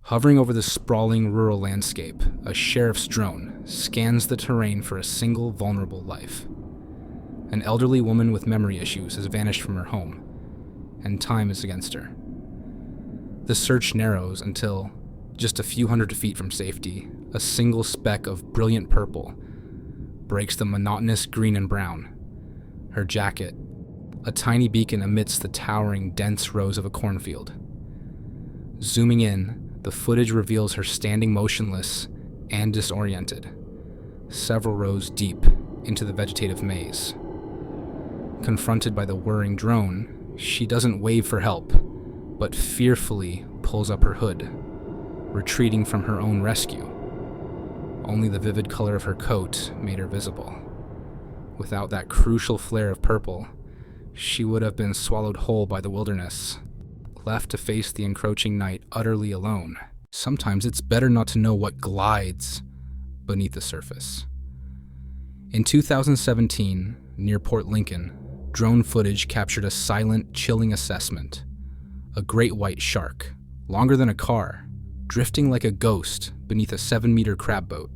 Hovering over the sprawling rural landscape, a sheriff's drone scans the terrain for a single vulnerable life. An elderly woman with memory issues has vanished from her home, and time is against her. The search narrows until, just a few hundred feet from safety, a single speck of brilliant purple breaks the monotonous green and brown. Her jacket, a tiny beacon amidst the towering, dense rows of a cornfield. Zooming in, the footage reveals her standing motionless and disoriented, several rows deep into the vegetative maze. Confronted by the whirring drone, she doesn't wave for help, but fearfully pulls up her hood, retreating from her own rescue. Only the vivid color of her coat made her visible. Without that crucial flare of purple, she would have been swallowed whole by the wilderness, left to face the encroaching night utterly alone. Sometimes it's better not to know what glides beneath the surface. In 2017, near Port Lincoln, drone footage captured a silent, chilling assessment. A great white shark, longer than a car, drifting like a ghost beneath a 7-meter crab boat.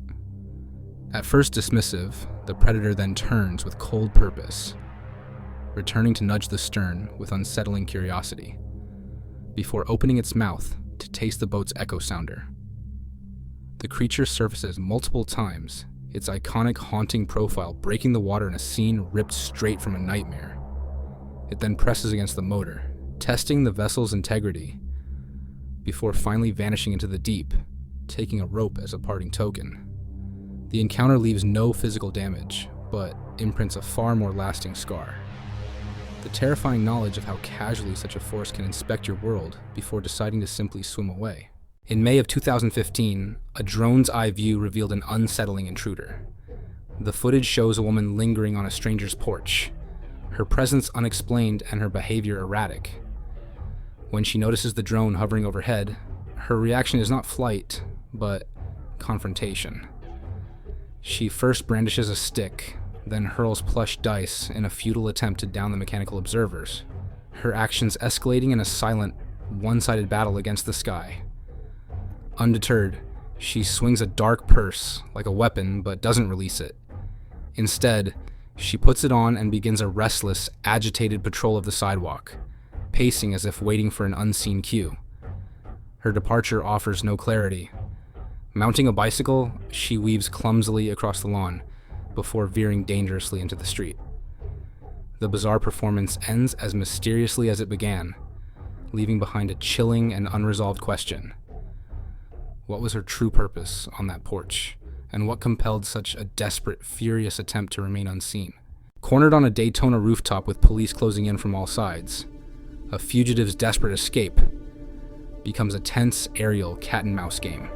At first dismissive, the predator then turns with cold purpose, returning to nudge the stern with unsettling curiosity, before opening its mouth to taste the boat's echo sounder. The creature surfaces multiple times, its iconic haunting profile breaking the water in a scene ripped straight from a nightmare. It then presses against the motor, testing the vessel's integrity, before finally vanishing into the deep, taking a rope as a parting token. The encounter leaves no physical damage, but imprints a far more lasting scar. The terrifying knowledge of how casually such a force can inspect your world before deciding to simply swim away. In May of 2015, a drone's eye view revealed an unsettling intruder. The footage shows a woman lingering on a stranger's porch, her presence unexplained and her behavior erratic. When she notices the drone hovering overhead, her reaction is not flight, but confrontation. She first brandishes a stick, then hurls plush dice in a futile attempt to down the mechanical observers, her actions escalating in a silent, one-sided battle against the sky. Undeterred, she swings a dark purse like a weapon but doesn't release it. Instead, she puts it on and begins a restless, agitated patrol of the sidewalk, pacing as if waiting for an unseen cue. Her departure offers no clarity. Mounting a bicycle, she weaves clumsily across the lawn, before veering dangerously into the street. The bizarre performance ends as mysteriously as it began, leaving behind a chilling and unresolved question. What was her true purpose on that porch, and what compelled such a desperate, furious attempt to remain unseen? Cornered on a Daytona rooftop with police closing in from all sides, a fugitive's desperate escape becomes a tense aerial cat-and-mouse game.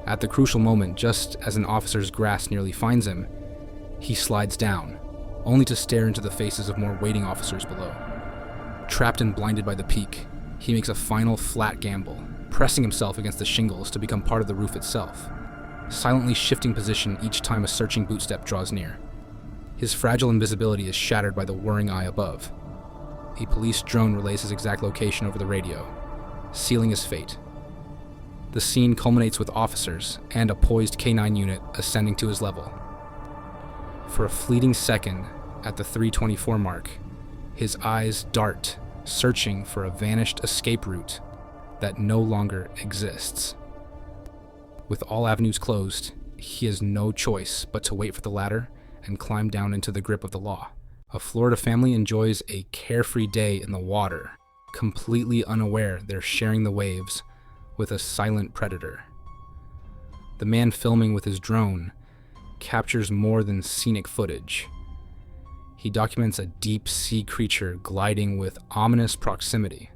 At the crucial moment, just as an officer's grasp nearly finds him, he slides down, only to stare into the faces of more waiting officers below. Trapped and blinded by the peak, he makes a final flat gamble, pressing himself against the shingles to become part of the roof itself, silently shifting position each time a searching bootstep draws near. His fragile invisibility is shattered by the whirring eye above. A police drone relays his exact location over the radio, sealing his fate. The scene culminates with officers and a poised K-9 unit ascending to his level. For a fleeting second, at the 3:24 mark, his eyes dart, searching for a vanished escape route that no longer exists. With all avenues closed, he has no choice but to wait for the ladder and climb down into the grip of the law. A Florida family enjoys a carefree day in the water, completely unaware they're sharing the waves with a silent predator. The man filming with his drone captures more than scenic footage. He documents a deep-sea creature gliding with ominous proximity.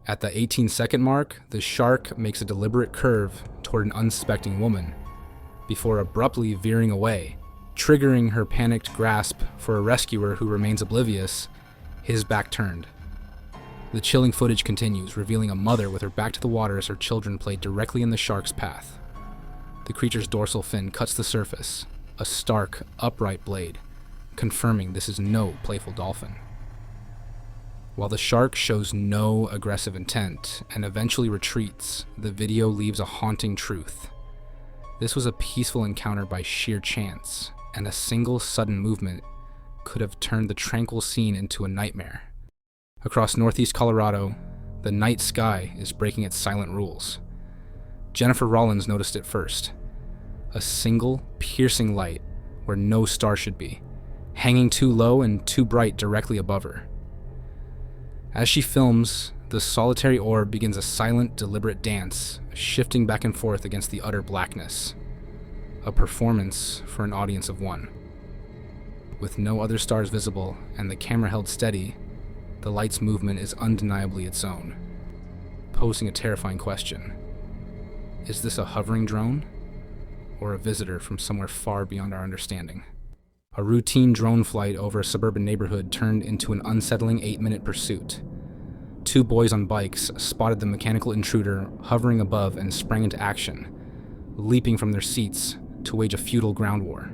At the 18-second mark, the shark makes a deliberate curve toward an unsuspecting woman, before abruptly veering away, triggering her panicked grasp for a rescuer who remains oblivious, his back turned. The chilling footage continues, revealing a mother with her back to the water as her children play directly in the shark's path. The creature's dorsal fin cuts the surface, a stark, upright blade, confirming this is no playful dolphin. While the shark shows no aggressive intent and eventually retreats, the video leaves a haunting truth. This was a peaceful encounter by sheer chance, and a single sudden movement could have turned the tranquil scene into a nightmare. Across northeast Colorado, the night sky is breaking its silent rules. Jennifer Rollins noticed it first. A single, piercing light where no star should be, hanging too low and too bright directly above her. As she films, the solitary orb begins a silent, deliberate dance, shifting back and forth against the utter blackness. A performance for an audience of one. With no other stars visible and the camera held steady, the light's movement is undeniably its own, posing a terrifying question. Is this a hovering drone, or a visitor from somewhere far beyond our understanding? A routine drone flight over a suburban neighborhood turned into an unsettling 8-minute pursuit. Two boys on bikes spotted the mechanical intruder hovering above and sprang into action, leaping from their seats to wage a futile ground war.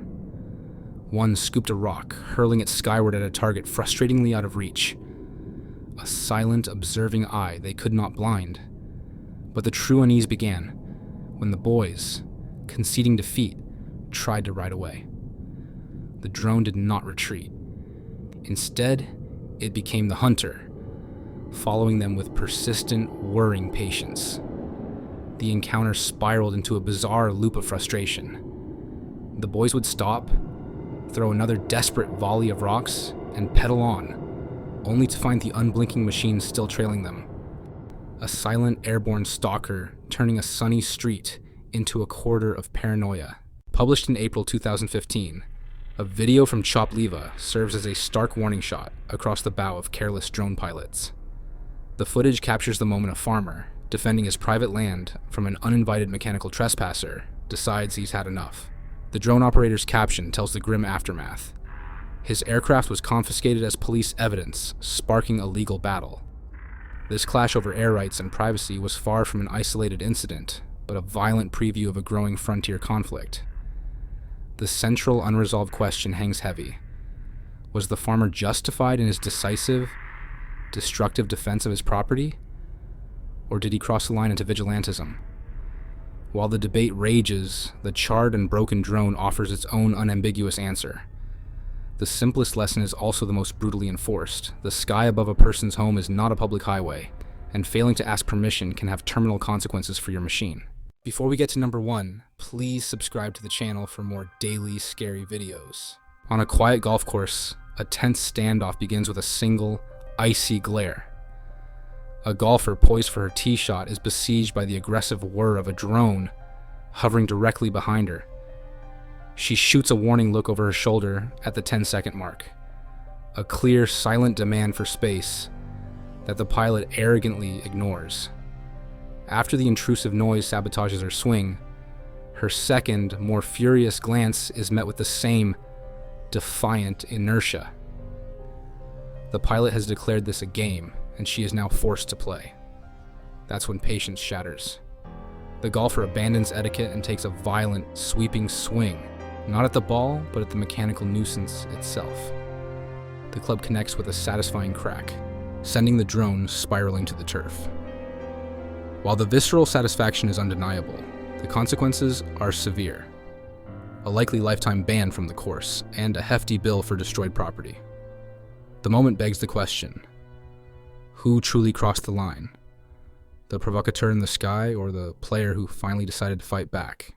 One scooped a rock, hurling it skyward at a target frustratingly out of reach. A silent, observing eye they could not blind. But the true unease began when the boys, conceding defeat, tried to ride away. The drone did not retreat. Instead, it became the hunter, following them with persistent, whirring patience. The encounter spiraled into a bizarre loop of frustration. The boys would stop, throw another desperate volley of rocks, and pedal on, only to find the unblinking machine still trailing them. A silent airborne stalker turning a sunny street into a corridor of paranoia. Published in April 2015, a video from Chopliva serves as a stark warning shot across the bow of careless drone pilots. The footage captures the moment a farmer, defending his private land from an uninvited mechanical trespasser, decides he's had enough. The drone operator's caption tells the grim aftermath. His aircraft was confiscated as police evidence, sparking a legal battle. This clash over air rights and privacy was far from an isolated incident, but a violent preview of a growing frontier conflict. The central unresolved question hangs heavy. Was the farmer justified in his decisive, destructive defense of his property? Or did he cross the line into vigilantism? While the debate rages, the charred and broken drone offers its own unambiguous answer. The simplest lesson is also the most brutally enforced. The sky above a person's home is not a public highway, and failing to ask permission can have terminal consequences for your machine. Before we get to number 1, please subscribe to the channel for more daily scary videos. On a quiet golf course, a tense standoff begins with a single, icy glare. A golfer poised for her tee shot is besieged by the aggressive whir of a drone hovering directly behind her. She shoots a warning look over her shoulder at the 10-second mark. A clear, silent demand for space that the pilot arrogantly ignores. After the intrusive noise sabotages her swing, her second, more furious glance is met with the same defiant inertia. The pilot has declared this a game, and she is now forced to play. That's when patience shatters. The golfer abandons etiquette and takes a violent, sweeping swing, not at the ball, but at the mechanical nuisance itself. The club connects with a satisfying crack, sending the drone spiraling to the turf. While the visceral satisfaction is undeniable, the consequences are severe. A likely lifetime ban from the course, and a hefty bill for destroyed property. The moment begs the question: who truly crossed the line? The provocateur in the sky, or the player who finally decided to fight back?